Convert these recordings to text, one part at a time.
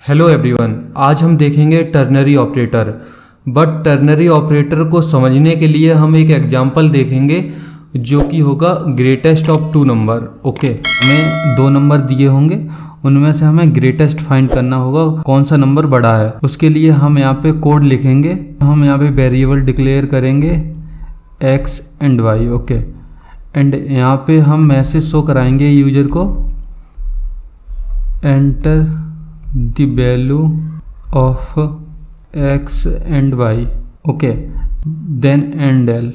Hello everyone, आज हम देखेंगे ternary operator. But ternary operator को समझने के लिए हम एक एग्जांपल देखेंगे जो कि होगा greatest of two number. Okay, हमें दो नंबर दिए होंगे, उनमें से हमें ग्रेटेस्ट फाइंड करना होगा कौन सा नंबर बड़ा है। उसके लिए हम यहाँ पे कोड लिखेंगे। हम यहाँ पे वेरिएबल डिक्लेयर करेंगे x and y। Okay, and यहाँ पे हम मैसेज शो कराएंगे यूजर को, enter the value of x and y। Okay, then end l।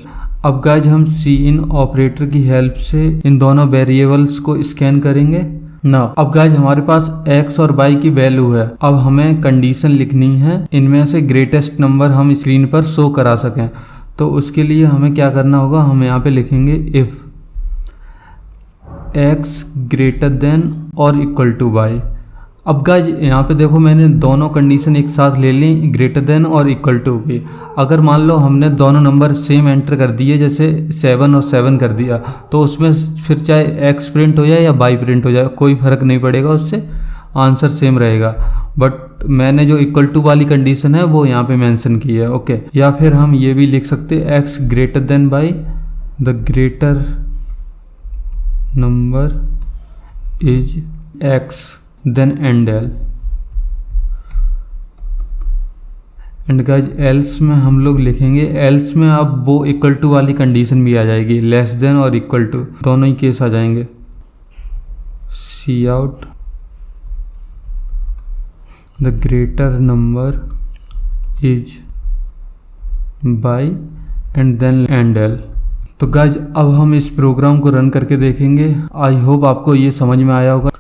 अब गाइज हम सी इन ऑपरेटर की हेल्प से इन दोनों वेरिएबल्स को स्कैन करेंगे ना। अब गाइज हमारे पास x और y की वैल्यू है। अब हमें कंडीशन लिखनी है, इनमें से ग्रेटेस्ट नंबर हम स्क्रीन पर शो करा सकें। तो उसके लिए हमें क्या करना होगा, हम यहाँ पे लिखेंगे इफ x ग्रेटर देन और इक्वल टू y। अब गाइज यहाँ पे देखो, मैंने दोनों कंडीशन एक साथ ले ली, ग्रेटर देन और इक्वल टू की। अगर मान लो हमने दोनों नंबर सेम एंटर कर दिए, जैसे 7 और 7 कर दिया, तो उसमें फिर चाहे x प्रिंट हो जाए या y प्रिंट हो जाए, कोई फ़र्क नहीं पड़ेगा, उससे आंसर सेम रहेगा। बट मैंने जो इक्वल टू वाली कंडीशन है वो यहाँ पे मेंशन की है। ओके, या फिर हम ये भी लिख सकते हैं x greater than by the greater number is x then end l। And guys else में हम लोग लिखेंगे, एल्स में अब वो इक्वल टू वाली कंडीशन भी आ जाएगी, लेस देन और इक्वल टू दोनों ही केस आ जाएंगे। Cout the greater number is b and then end l। तो गाइज अब हम इस प्रोग्राम को रन करके देखेंगे। आई होप आपको ये समझ में आया होगा।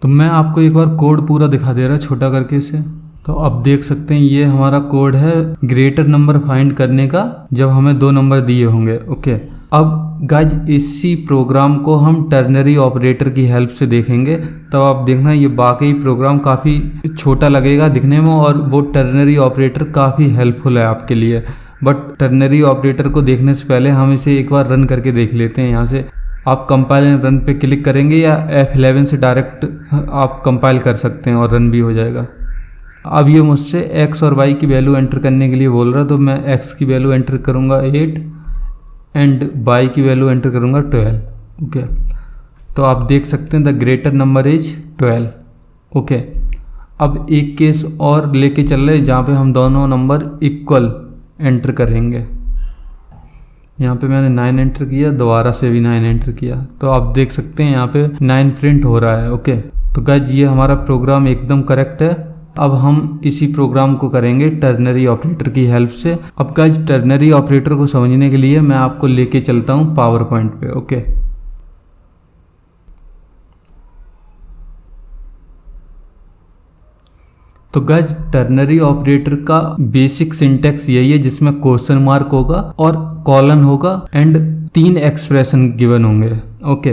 तो मैं आपको एक बार कोड पूरा दिखा दे रहा छोटा करके इसे। तो अब देख सकते हैं ये हमारा कोड है ग्रेटर नंबर फाइंड करने का, जब हमें दो नंबर दिए होंगे। ओके, अब गाइज इसी प्रोग्राम को हम टर्नरी ऑपरेटर की हेल्प से देखेंगे। तब आप देखना ये वाकई प्रोग्राम काफ़ी छोटा लगेगा दिखने में, और वो टर्नरी ऑपरेटर काफ़ी हेल्पफुल है आपके लिए। बट टर्नरी ऑपरेटर को देखने से पहले हम इसे एक बार रन करके देख लेते हैं। यहाँ से आप कंपाइल एंड रन पे क्लिक करेंगे, या F11 से डायरेक्ट आप कंपाइल कर सकते हैं और रन भी हो जाएगा। अब ये मुझसे x और y की वैल्यू एंटर करने के लिए बोल रहा है, तो मैं x की वैल्यू एंटर करूँगा 8 एंड y की वैल्यू एंटर करूँगा 12। ओके, तो आप देख सकते हैं the greater number is 12। Okay, अब एक केस और लेके चल रहे जहाँ पे हम दोनों नंबर इक्वल एंटर करेंगे। यहाँ पे मैंने 9 एंटर किया, दोबारा से भी 9 एंटर किया, तो आप देख सकते हैं यहाँ पे 9 प्रिंट हो रहा है। ओके, तो गाइज ये हमारा प्रोग्राम एकदम करेक्ट है। अब हम इसी प्रोग्राम को करेंगे टर्नरी ऑपरेटर की हेल्प से। अब गाइज टर्नरी ऑपरेटर को समझने के लिए मैं आपको लेके चलता हूँ पावर पॉइंट पे। ओके, तो गाइज टर्नरी ऑपरेटर का बेसिक सिंटेक्स यही है, जिसमें क्वेश्चन मार्क होगा और कॉलन होगा एंड 3 एक्सप्रेशन गिवन होंगे। ओके,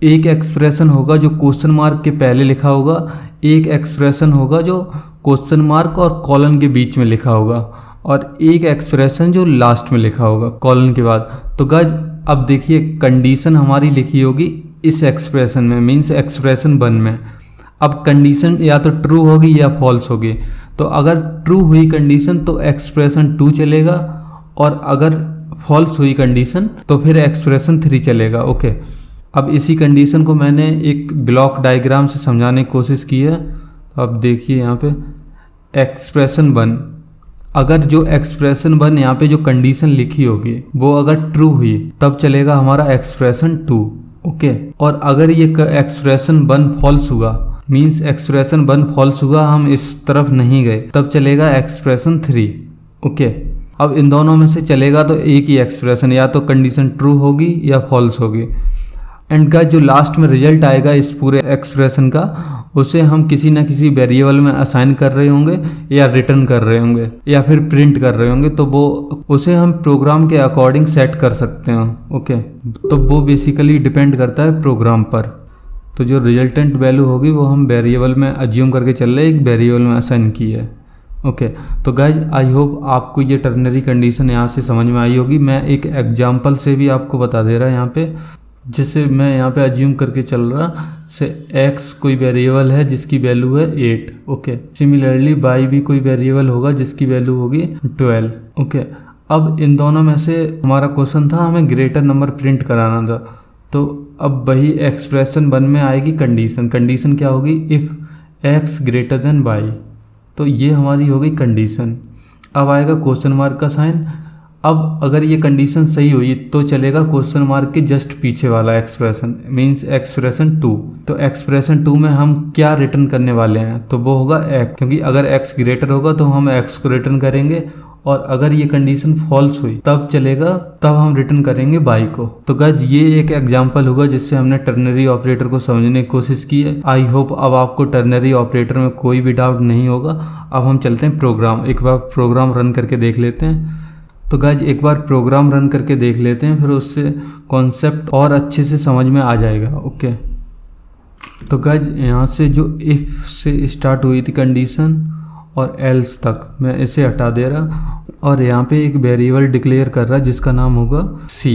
एक एक्सप्रेशन होगा जो क्वेश्चन मार्क के पहले लिखा होगा, एक एक्सप्रेशन होगा जो क्वेश्चन मार्क और कॉलन के बीच में लिखा होगा, और एक एक्सप्रेशन जो लास्ट में लिखा होगा कॉलन के बाद। तो गाइज अब देखिए कंडीशन हमारी लिखी होगी इस एक्सप्रेशन में, मीन्स एक्सप्रेशन 1 में। अब कंडीशन या तो ट्रू होगी या फॉल्स होगी। तो अगर ट्रू हुई कंडीशन तो एक्सप्रेशन 2 चलेगा, और अगर फॉल्स हुई कंडीशन तो फिर एक्सप्रेशन 3 चलेगा। ओके, अब इसी कंडीशन को मैंने एक ब्लॉक डायग्राम से समझाने की कोशिश की है। अब देखिए यहाँ पे एक्सप्रेशन 1, अगर जो एक्सप्रेशन 1 यहाँ पे जो कंडीशन लिखी होगी वो अगर ट्रू हुई तब चलेगा हमारा एक्सप्रेशन 2। ओके, और अगर ये एक्सप्रेशन 1 फॉल्स हुआ, मीन्स एक्सप्रेशन 1 फॉल्स हुआ, हम इस तरफ नहीं गए, तब चलेगा एक्सप्रेशन 3। ओके, अब इन दोनों में से चलेगा तो एक ही एक्सप्रेशन, या तो कंडीशन ट्रू होगी या फॉल्स होगी। एंड का जो लास्ट में रिजल्ट आएगा इस पूरे एक्सप्रेशन का, उसे हम किसी ना किसी वेरिएबल में असाइन कर रहे होंगे, या रिटर्न कर रहे होंगे, या फिर प्रिंट कर रहे होंगे। तो वो उसे हम प्रोग्राम के अकॉर्डिंग सेट कर सकते हैं। ओके, तो वो बेसिकली डिपेंड करता है प्रोग्राम पर। तो जो रिजल्टेंट वैल्यू होगी वो हम वेरिएबल में अज्यूम करके चल रहे, एक वेरिएबल में असाइन की है। ओके, तो गाइज आई होप आपको ये टर्नरी कंडीशन यहाँ से समझ में आई होगी। मैं एक एग्जांपल से भी आपको बता दे रहा यहाँ पे। जैसे मैं यहाँ पे अज्यूम करके चल रहा से x कोई वेरिएबल है जिसकी वैल्यू है 8। ओके, सिमिलरली y भी कोई वेरिएबल होगा जिसकी वैल्यू होगी 12। ओके, अब इन दोनों में से हमारा क्वेश्चन था हमें ग्रेटर नंबर प्रिंट कराना था, तो अब वही एक्सप्रेशन 1 में आएगी कंडीशन। कंडीशन क्या होगी, if x greater then y, तो ये हमारी हो गई कंडीशन। अब आएगा क्वेश्चन मार्क का साइन। अब अगर ये कंडीशन सही हुई तो चलेगा क्वेश्चन मार्क के जस्ट पीछे वाला एक्सप्रेशन, मींस एक्सप्रेशन 2। तो एक्सप्रेशन 2 में हम क्या रिटर्न करने वाले हैं, तो वो होगा x, क्योंकि अगर x ग्रेटर होगा तो हम x को रिटर्न करेंगे, और अगर ये कंडीशन फॉल्स हुई तब चलेगा, तब हम रिटर्न करेंगे y को। तो गाइस ये एक एग्जांपल होगा जिससे हमने टर्नरी ऑपरेटर को समझने की कोशिश की है। आई होप अब आपको टर्नरी ऑपरेटर में कोई भी डाउट नहीं होगा। अब हम चलते हैं प्रोग्राम, एक बार प्रोग्राम रन करके देख लेते हैं। तो गाइस एक बार प्रोग्राम रन करके देख लेते हैं, फिर उससे कॉन्सेप्ट और अच्छे से समझ में आ जाएगा। ओके, तो गाइस यहाँ से जो इफ़ से स्टार्ट हुई थी कंडीशन और एल्स तक मैं इसे हटा दे रहा, और यहाँ पे एक वेरिएबल डिक्लेयर कर रहा जिसका नाम होगा c।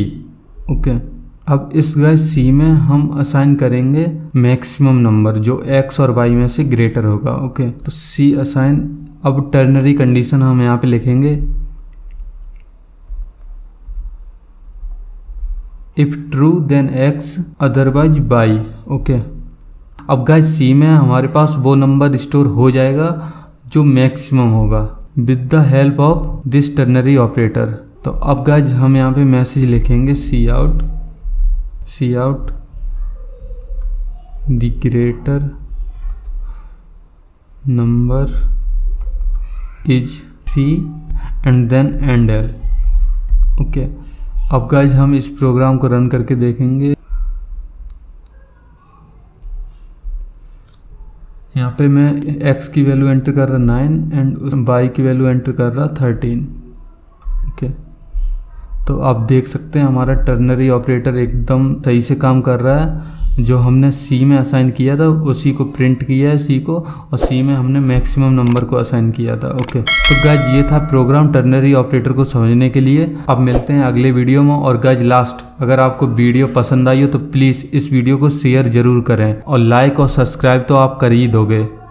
ओके, अब इस गाइस c में हम असाइन करेंगे मैक्सिमम नंबर जो x और y में से ग्रेटर होगा। ओके, तो c असाइन। अब टर्नरी कंडीशन हम यहाँ पे लिखेंगे if true then x otherwise y। Okay, अब गाइस c में हमारे पास वो नंबर स्टोर हो जाएगा जो मैक्सिमम होगा with the help of this ternary operator. तो अब गाइस हम यहाँ पे मैसेज लिखेंगे cout the greater number is c and then end l। Okay, अब गाइस हम इस प्रोग्राम को रन करके देखेंगे। यहाँ पे मैं x की वैल्यू एंटर कर रहा 9 एंड y की वैल्यू एंटर कर रहा 13। ओके, तो आप देख सकते हैं हमारा टर्नरी ऑपरेटर एकदम सही से काम कर रहा है। जो हमने c में असाइन किया था उसी को प्रिंट किया है c को, और c में हमने मैक्सिमम नंबर को असाइन किया था। ओके, तो गाइज ये था प्रोग्राम टर्नरी ऑपरेटर को समझने के लिए। अब मिलते हैं अगले वीडियो में। और गाइज लास्ट, अगर आपको वीडियो पसंद आई हो तो प्लीज़ इस वीडियो को शेयर ज़रूर करें, और लाइक और सब्सक्राइब तो आप कर ही दोगे।